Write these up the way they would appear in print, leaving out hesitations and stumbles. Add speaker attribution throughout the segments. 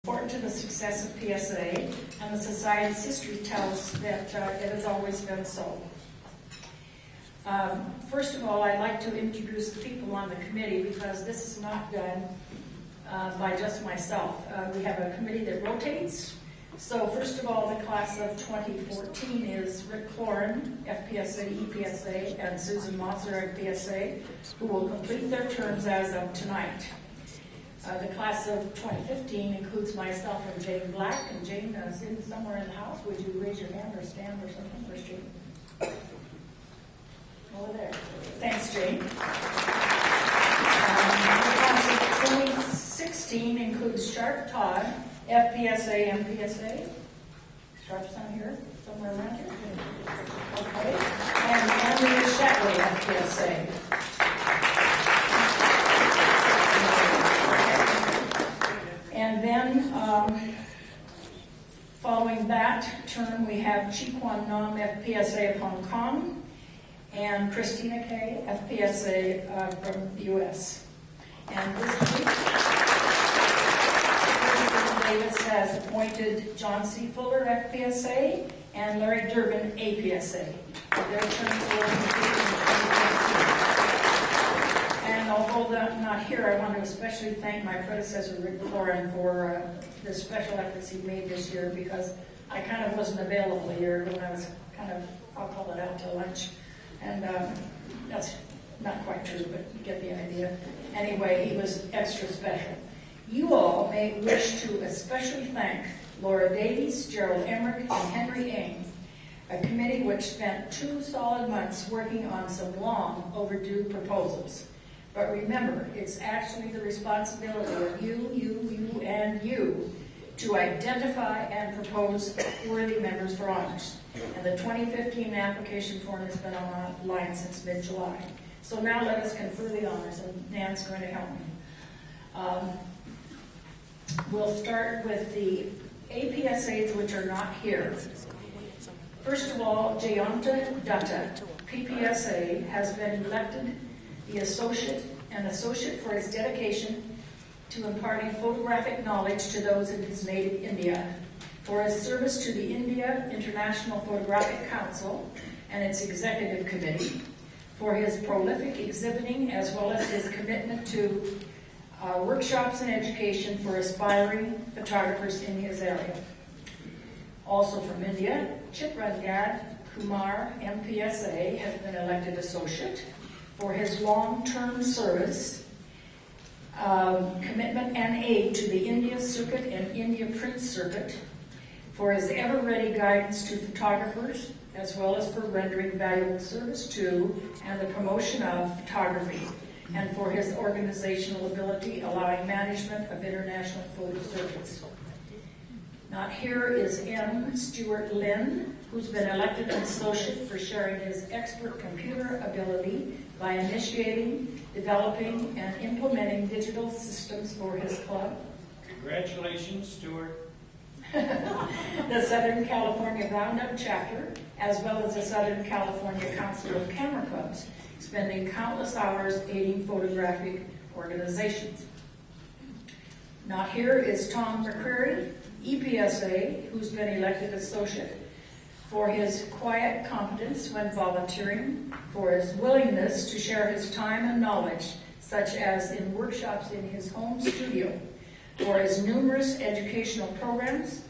Speaker 1: Important to the success of PSA, and the Society's history tells that it has always been so. First of all, I'd like to introduce the people on the committee, because this is not done by just myself. We have a committee that rotates. So first of all, the class of 2014 is Rick Cloran, FPSA, EPSA, and Susan Motzer, FPSA, who will complete their terms as of tonight. The class of 2015 includes myself and Jane Black, and Jane is in somewhere in the house. Would you raise your hand or stand or something? Where's Jane? Over there. Thanks, Jane. The class of 2016 includes Sharp Todd, FPSA, MPSA. Sharp's not here, somewhere around here. Okay. And Andrew Shatley, FPSA. And then, following that term, we have Chi Kwan Nam, FPSA of Hong Kong, and Christina Kay, FPSA from the U.S. And this week, President Davis has appointed John C. Fuller, FPSA, and Larry Durbin, APSA. Their terms will complete in 2015. And although they're not here, I want to especially thank my predecessor, Rick Cloran, for the special efforts he made this year, because I kind of wasn't available here when I was kind of, I'll call it out to lunch. And that's not quite true, but you get the idea. Anyway, he was extra special. You all may wish to especially thank Laura Davies, Gerald Emmerich, and Henry Ng, a committee which spent 2 solid months working on some long overdue proposals. But remember, it's actually the responsibility of you, and you to identify and propose worthy members for honors. And the 2015 application form has been online since mid-July. So now let us confer the honors, and Nan's going to help me. We'll start with the APSAs which are not here. First of all, Jayanta Dutta, PPSA, has been elected the associate for his dedication to imparting photographic knowledge to those in his native India, for his service to the India International Photographic Council and its executive committee, for his prolific exhibiting as well as his commitment to workshops and education for aspiring photographers in his area. Also from India, Chitrangad Kumar, MPSA, has been elected associate for his long-term service, commitment and aid to the India Circuit and India Print Circuit, for his ever-ready guidance to photographers, as well as for rendering valuable service to and the promotion of photography, and for his organizational ability allowing management of international photo circuits. Not here is M. Stuart Lynn, who's been elected an associate for sharing his expert computer ability by initiating, developing, and implementing digital systems for his club.
Speaker 2: Congratulations, Stuart.
Speaker 1: The Southern California Roundup chapter, as well as the Southern California Council of Camera Clubs, spending countless hours aiding photographic organizations. Not here is Tom McCreary, EPSA, who's been elected associate, for his quiet competence when volunteering, for his willingness to share his time and knowledge, such as in workshops in his home studio, for his numerous educational programs,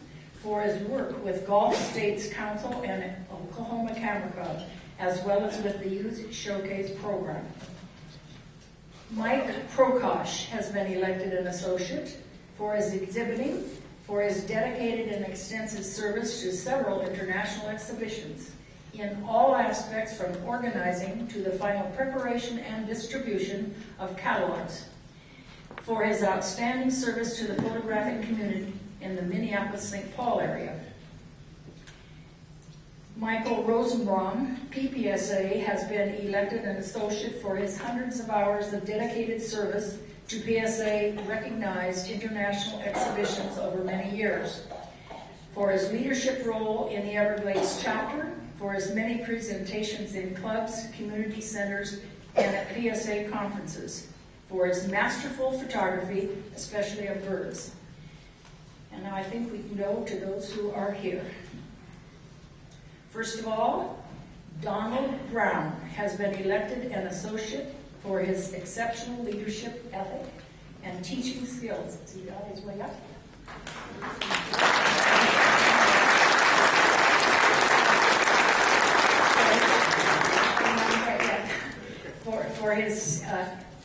Speaker 1: for his work with Gulf States Council and Oklahoma Camera Club, as well as with the Youth Showcase program. Mike Prokosh has been elected an associate for his exhibiting, for his dedicated and extensive service to several international exhibitions in all aspects from organizing to the final preparation and distribution of catalogs, for his outstanding service to the photographic community in the Minneapolis-St. Paul area. Michael Rosenbaum, PPSA, has been elected an associate for his hundreds of hours of dedicated service to PSA-recognized international exhibitions over many years, for his leadership role in the Everglades chapter, for his many presentations in clubs, community centers, and at PSA conferences, for his masterful photography, especially of birds. I think we can go to those who are here. First of all, Donald Brown has been elected an associate for his exceptional leadership ethic and teaching skills. Has he got his way up? For his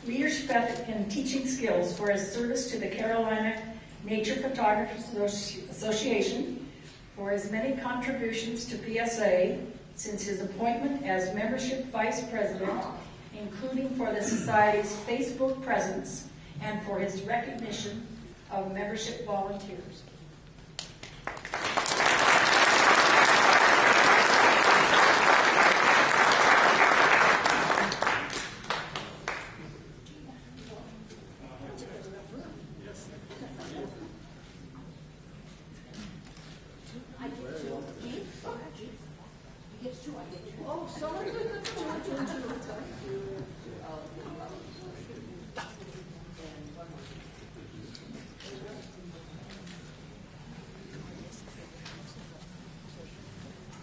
Speaker 1: leadership ethic and teaching skills, for his service to the Carolina Nature Photographers Association, for his many contributions to PSA since his appointment as membership vice president, including for the Society's Facebook presence, and for his recognition of membership volunteers.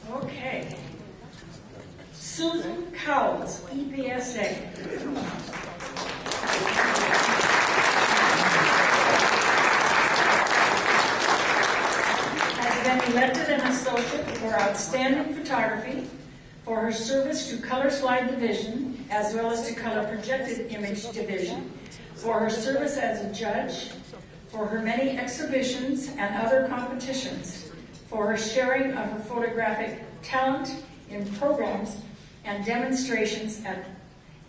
Speaker 1: Okay. Susan Cowles, EPSA. Has been elected an associate for outstanding photography, for her service to Color Slide Division, as well as to Color Projected Image Division, for her service as a judge, for her many exhibitions and other competitions, for her sharing of her photographic talent in programs and demonstrations at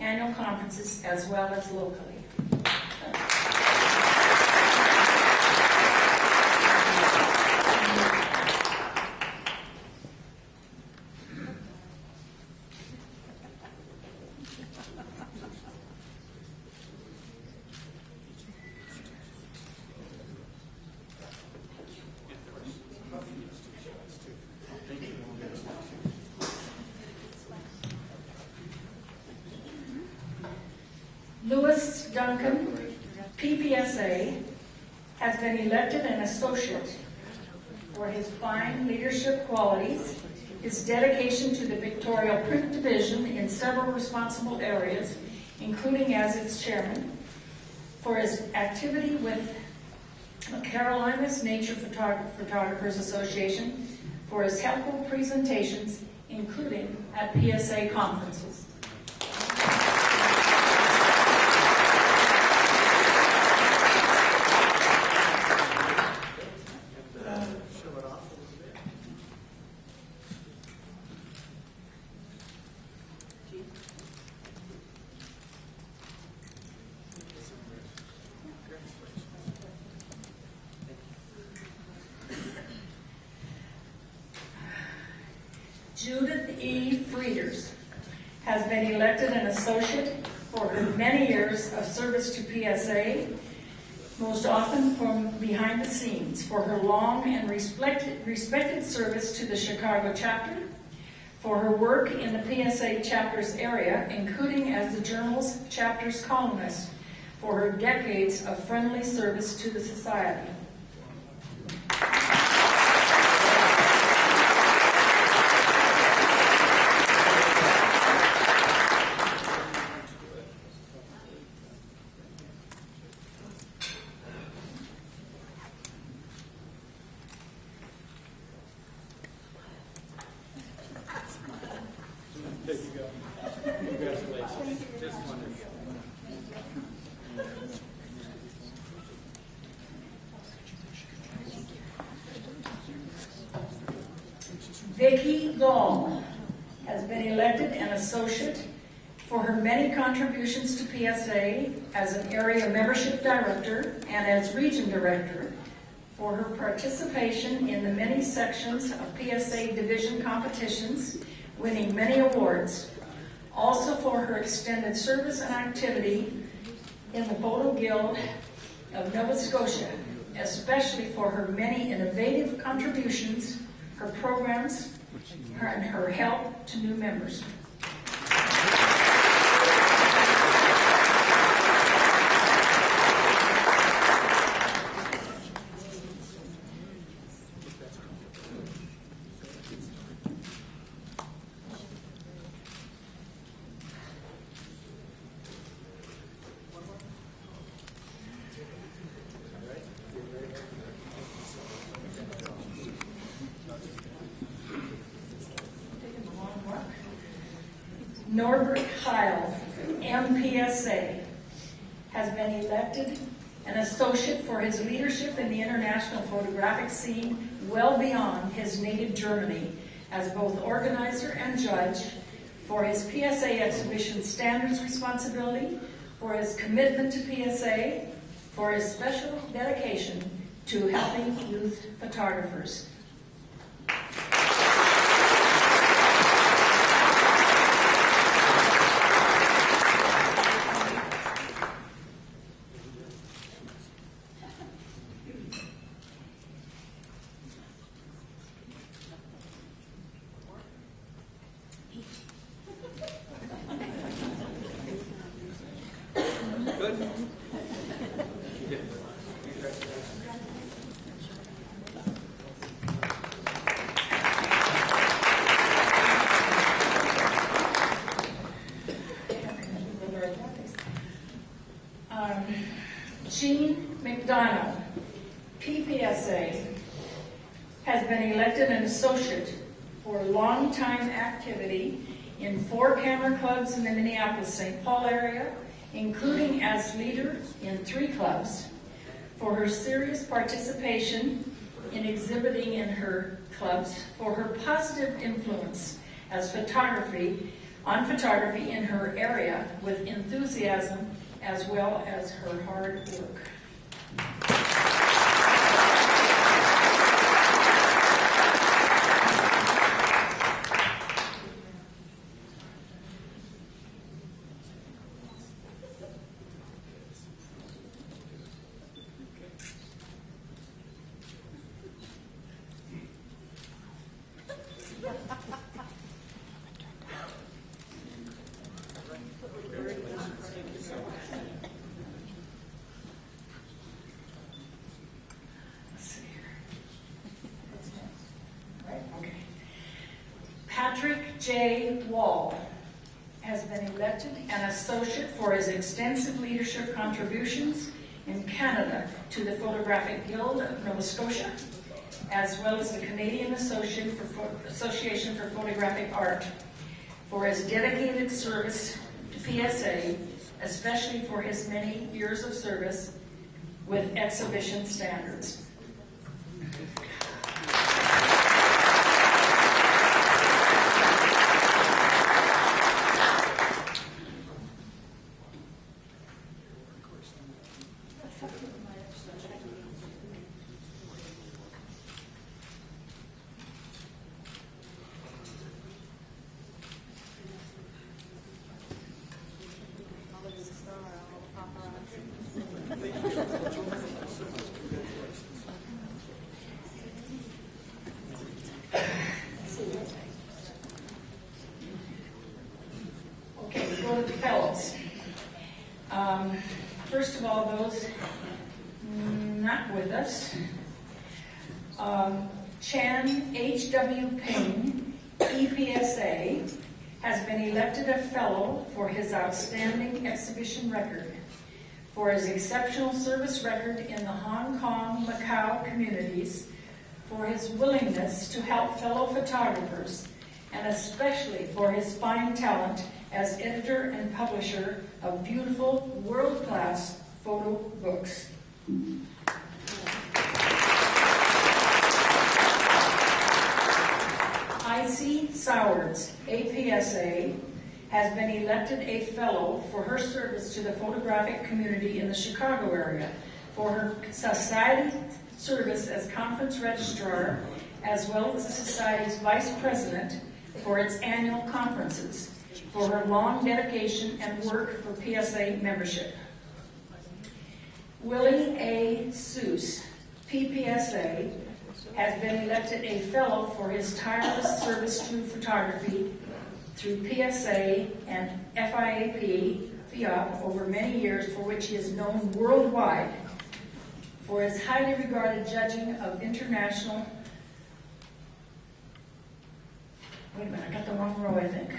Speaker 1: annual conferences as well as locally. Louis Duncan, PPSA, has been elected an associate for his fine leadership qualities, his dedication to the pictorial print division in several responsible areas, including as its chairman, for his activity with the Carolinas Nature Photographers Association, for his helpful presentations, including at PSA conferences. Judith E. Frieders has been elected an associate for her many years of service to PSA, most often from behind the scenes, for her long and respected service to the Chicago chapter, for her work in the PSA chapter's area, including as the journal's chapter's columnist, for her decades of friendly service to the Society.
Speaker 2: There you go. Congratulations. Just wonderful.
Speaker 1: Vicki Gall has been elected an associate for her many contributions to PSA as an area membership director and as region director, for her participation in the many sections of PSA division competitions, winning many awards, also for her extended service and activity in the Photo Guild of Nova Scotia, especially for her many innovative contributions, her programs, and her help to new members. Norbert Heil, MPSA, has been elected an associate for his leadership in the international photographic scene well beyond his native Germany, as both organizer and judge, for his PSA exhibition standards responsibility, for his commitment to PSA, for his special dedication to helping youth photographers. Jean McDonald, PPSA, has been elected an associate for long-time activity in 4 camera clubs in the Minneapolis-St. Paul area, including as leader in 3 clubs, for her serious participation in exhibiting in her clubs, for her positive influence as photography in her area with enthusiasm, as well as her hard work. Patrick J. Wall has been elected an associate for his extensive leadership contributions in Canada to the Photographic Guild of Nova Scotia, as well as the Canadian Association for Photographic Art, for his dedicated service to PSA, especially for his many years of service with exhibition standards. Okay, we go to the fellows. First of all, those not with us. Chan H.W. Payne, EPSA, has been elected a fellow for his outstanding exhibition record, for his exceptional service record in the Hong Kong, Macau communities, for his willingness to help fellow photographers, and especially for his fine talent as editor and publisher of beautiful, world-class photo books. I.C. Sowards, APSA, has been elected a fellow for her service to the photographic community in the Chicago area, for her society service as conference registrar, as well as the Society's vice president for its annual conferences, for her long dedication and work for PSA membership. Willie A. Seuss, PPSA, has been elected a fellow for his tireless service to photography through PSA and FIAP over many years, for which he is known worldwide for his highly regarded judging of international... Wait a minute, I got the wrong row, I think.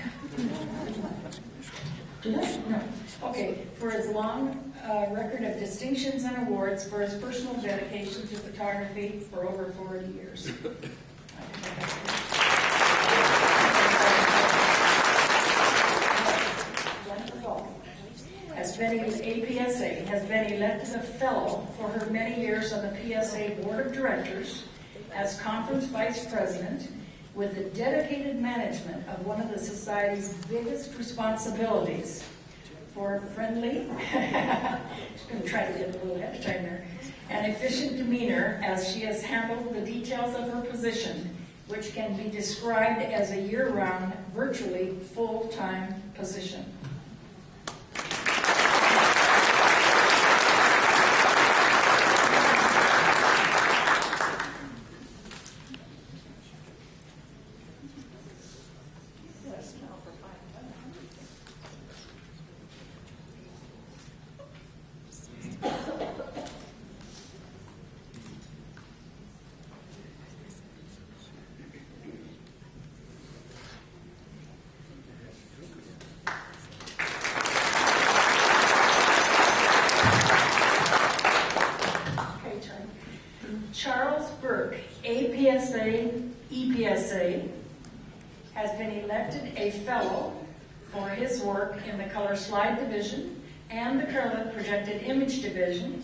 Speaker 1: Did I? No. Okay, for his long record of distinctions and awards, for his personal dedication to photography for over 40 years. elected a fellow for her many years on the PSA Board of Directors as Conference Vice President, with the dedicated management of one of the Society's biggest responsibilities for friendly, just going to try to get a little ahead of time there, and efficient demeanor as she has handled the details of her position, which can be described as a year-round, virtually full-time position. APSA, EPSA, has been elected a fellow for his work in the Color Slide Division and the Color Projected Image Division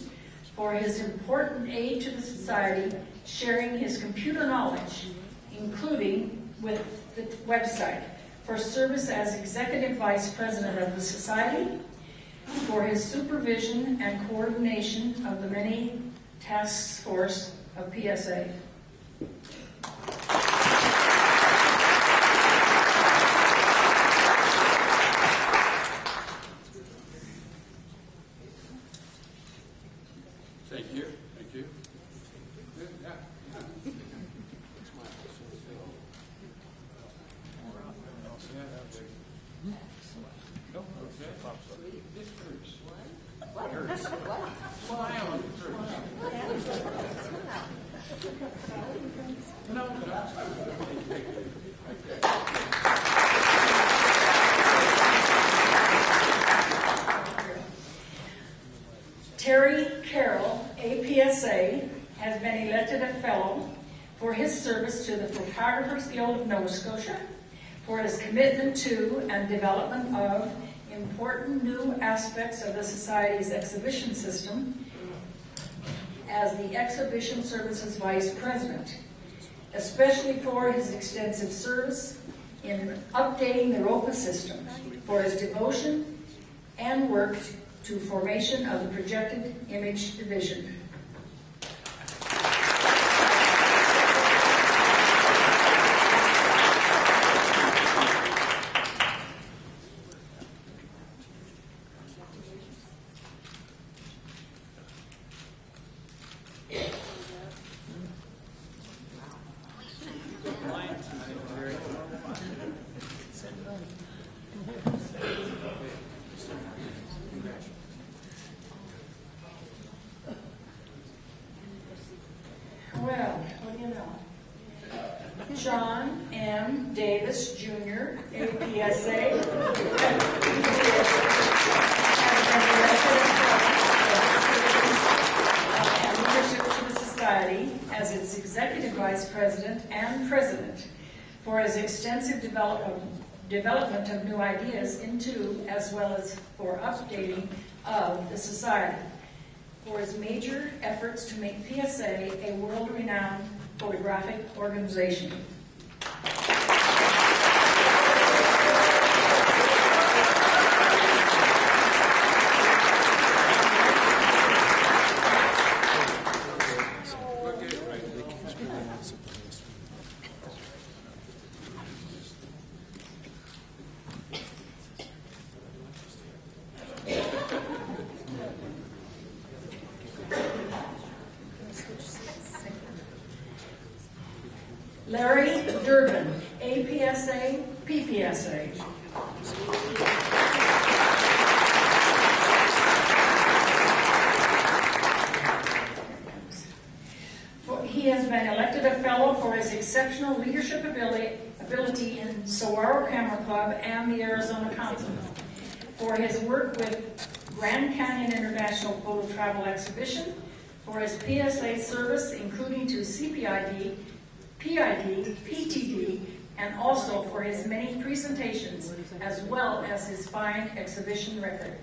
Speaker 1: for his important aid to the Society, sharing his computer knowledge, including with the website, for service as Executive Vice President of the Society, for his supervision and coordination of the many task force of PSA.
Speaker 2: Thank you. Thank you. Good. Yeah.
Speaker 1: Terry Carroll, APSA, has been elected a fellow for his service to the Photographers Guild of Nova Scotia, for his commitment to and development of important new aspects of the Society's exhibition system as the Exhibition Services Vice President, especially for his extensive service in updating the ROPA system, for his devotion and work to formation of the Projected Image Division. Well, what do you know? John M. Davis, Jr., APSA, and leadership to the Society as its Executive Vice President and President for his extensive development of new ideas into, as well as for updating of the Society, for his major efforts to make PSA a world-renowned photographic organization. Larry Durbin, APSA, PPSA. He has been elected a fellow for his exceptional leadership ability in Saguaro Camera Club and the Arizona Council, for his work with Grand Canyon International Photo Travel Exhibition, for his PSA service, including to CPID, PID, PTD, and also for his many presentations, as well as his fine exhibition record.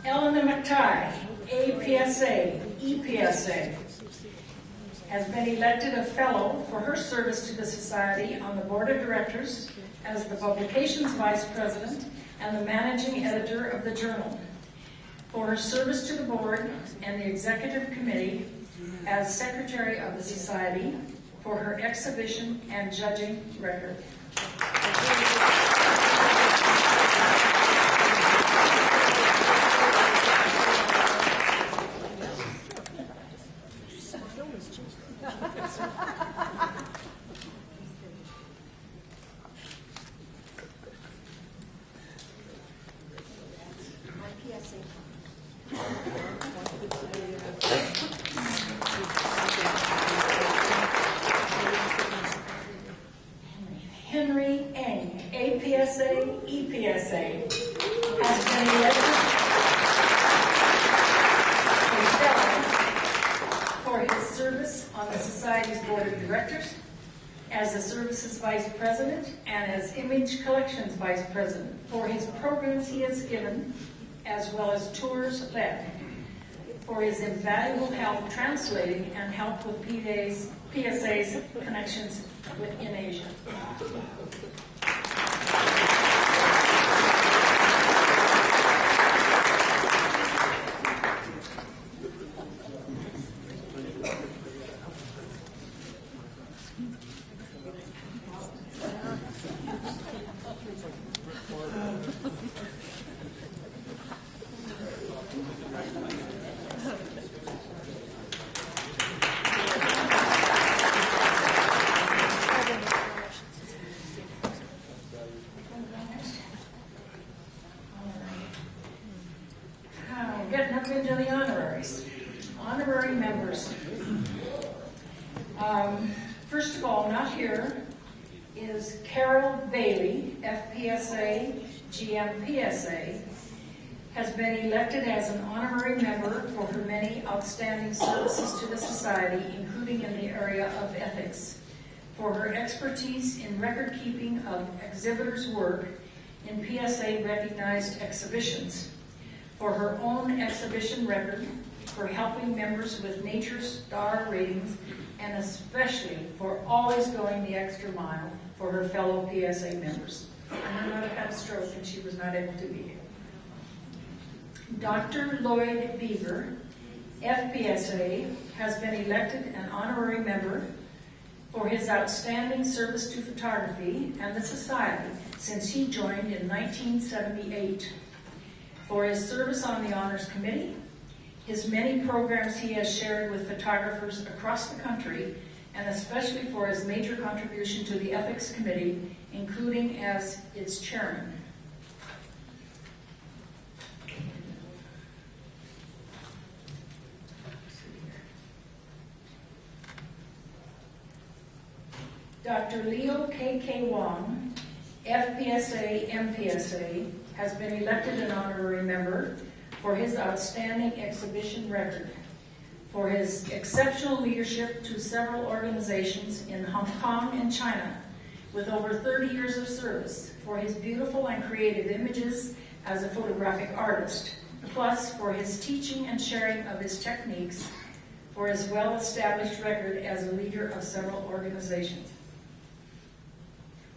Speaker 1: Eleanor McTighe, APSA, EPSA, has been elected a fellow for her service to the Society on the Board of Directors as the Publications Vice President and the Managing Editor of the Journal, for her service to the Board and the Executive Committee as Secretary of the Society, for her exhibition and judging record. APSA, EPSA, has been elected a fellow for his service on the Society's Board of Directors, as the Services Vice President, and as Image Collections Vice President, for his programs he has given, as well as tours led, for his invaluable help translating and help with PSA's connections in Asia. Getting up into the honoraries. Honorary members. First of all, not here, is Carol Bailey, FPSA, GMPSA, has been elected as an honorary member for her many outstanding services to the Society, including in the area of ethics, for her expertise in record-keeping of exhibitors' work in PSA-recognized exhibitions, for her own exhibition record, for helping members with nature star ratings, and especially for always going the extra mile for her fellow PSA members. Her mother had a stroke and she was not able to be here. Dr. Lloyd Beaver, FPSA, has been elected an honorary member for his outstanding service to photography and the Society since he joined in 1978. For his service on the Honors Committee, his many programs he has shared with photographers across the country, and especially for his major contribution to the Ethics Committee, including as its chairman. Dr. Leo K.K. Wong, FPSA, MPSA, has been elected an honorary member for his outstanding exhibition record, for his exceptional leadership to several organizations in Hong Kong and China, with over 30 years of service, for his beautiful and creative images as a photographic artist, plus for his teaching and sharing of his techniques, for his well-established record as a leader of several organizations.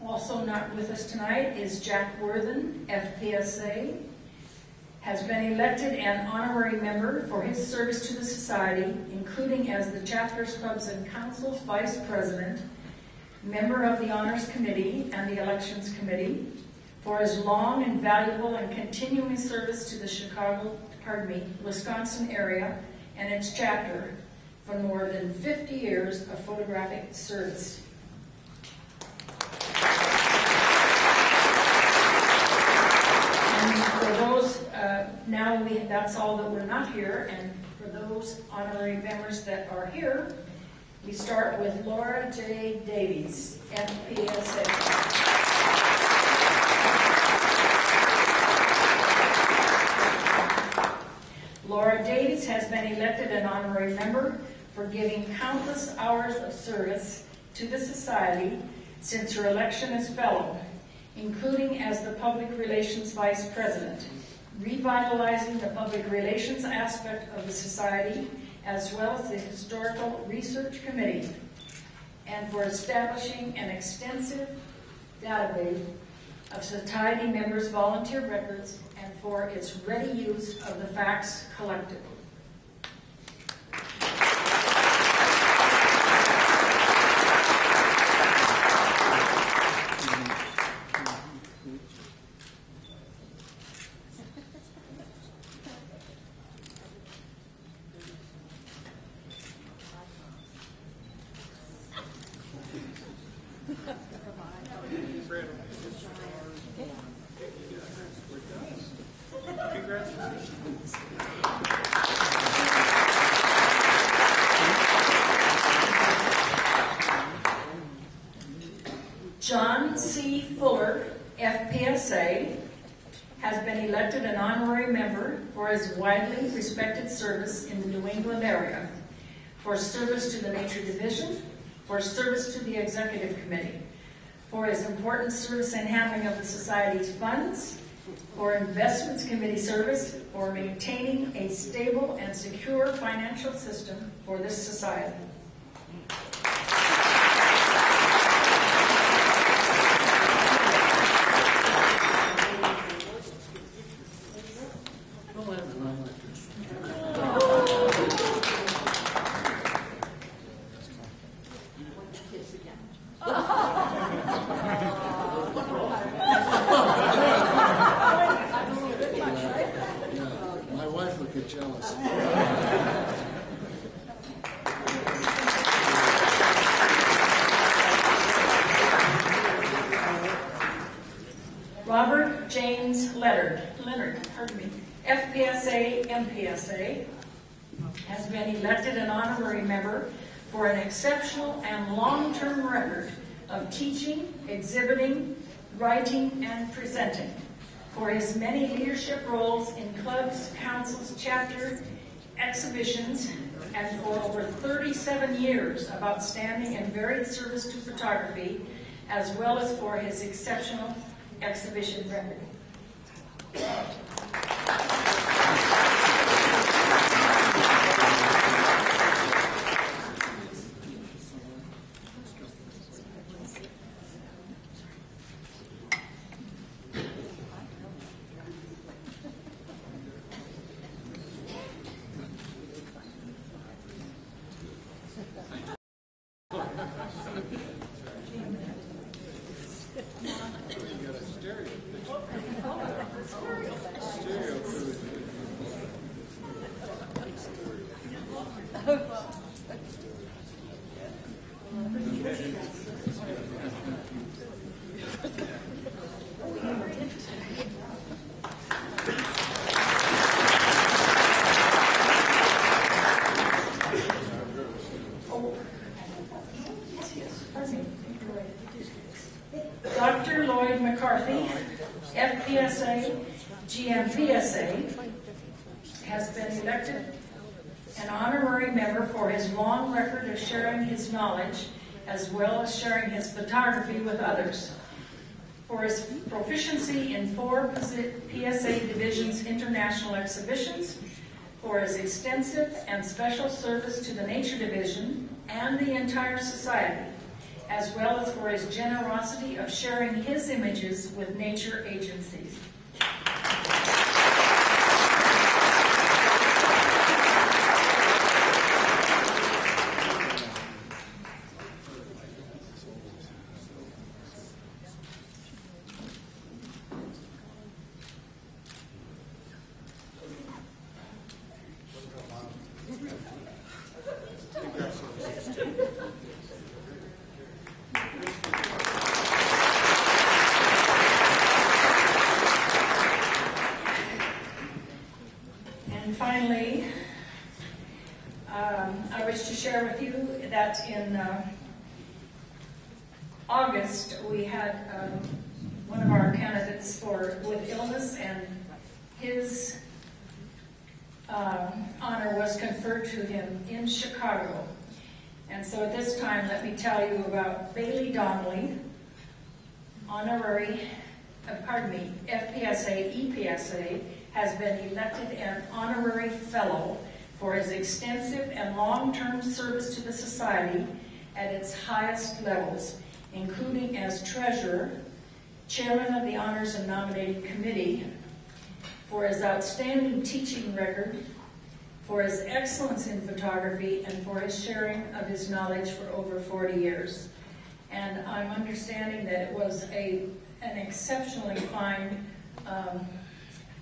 Speaker 1: Also not with us tonight is Jack Worthen, FPSA, has been elected an honorary member for his service to the Society, including as the Chapters, Clubs, and Councils Vice President, member of the Honors Committee and the Elections Committee, for his long and valuable and continuing service to the Wisconsin area and its chapter for more than 50 years of photographic service. That's all that we're not here, and for those honorary members that are here, we start with Laura J. Davies, FPSA. Laura Davies has been elected an honorary member for giving countless hours of service to the Society since her election as fellow, including as the Public Relations Vice President, revitalizing the public relations aspect of the society, as well as the Historical Research Committee, and for establishing an extensive database of society members' volunteer records and for its ready use of the facts collected. John C. Fuller, FPSA, has been elected an honorary member for his widely respected service in the New England area, for service to the Nature Division, for service to the Executive Committee, for his important service in handling of the Society's funds, for Investments Committee service, for maintaining a stable and secure financial system for this Society. Robert James Leonard, FPSA, MPSA, has been elected an honorary member for an exceptional and long-term record of teaching, exhibiting, writing, and presenting, for his many leadership roles in clubs, councils, chapters, exhibitions, and for over 37 years of outstanding and varied service to photography, as well as for his exceptional exhibition record. Dr. Lloyd McCarthy, FPSA, GMPSA, has been elected an honorary member for his long record of sharing his knowledge as well as sharing his photography with others, for his proficiency in 4 PSA Division's international exhibitions, for his extensive and special service to the Nature Division and the entire Society, as well as for his generosity of sharing his images with nature agencies. Finally, I wish to share with you that in August we had one of our candidates with illness, and his honor was conferred to him in Chicago. And so at this time, let me tell you about Bailey Donnelly, FPSA, EPSA, has been elected an honorary fellow for his extensive and long-term service to the society at its highest levels, including as treasurer, chairman of the Honors and Nominating Committee, for his outstanding teaching record, for his excellence in photography, and for his sharing of his knowledge for over 40 years. And I'm understanding that it was an exceptionally fine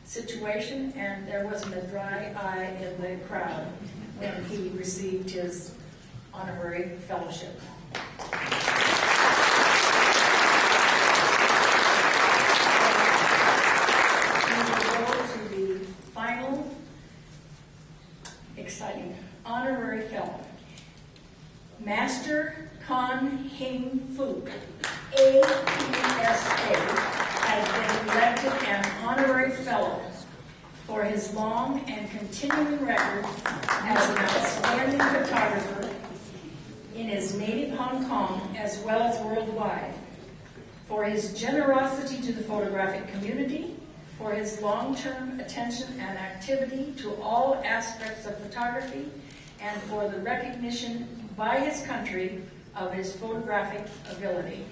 Speaker 1: situation, and there wasn't a dry eye in the crowd when he received his honorary fellowship. We will go to the final exciting honorary fellow. Master Con Hing Fu, APSA, has been elected an honorary fellow for his long and continuing record as an outstanding photographer in his native Hong Kong as well as worldwide, for his generosity to the photographic community, for his long-term attention and activity to all aspects of photography, and for the recognition by his country of his photographic ability.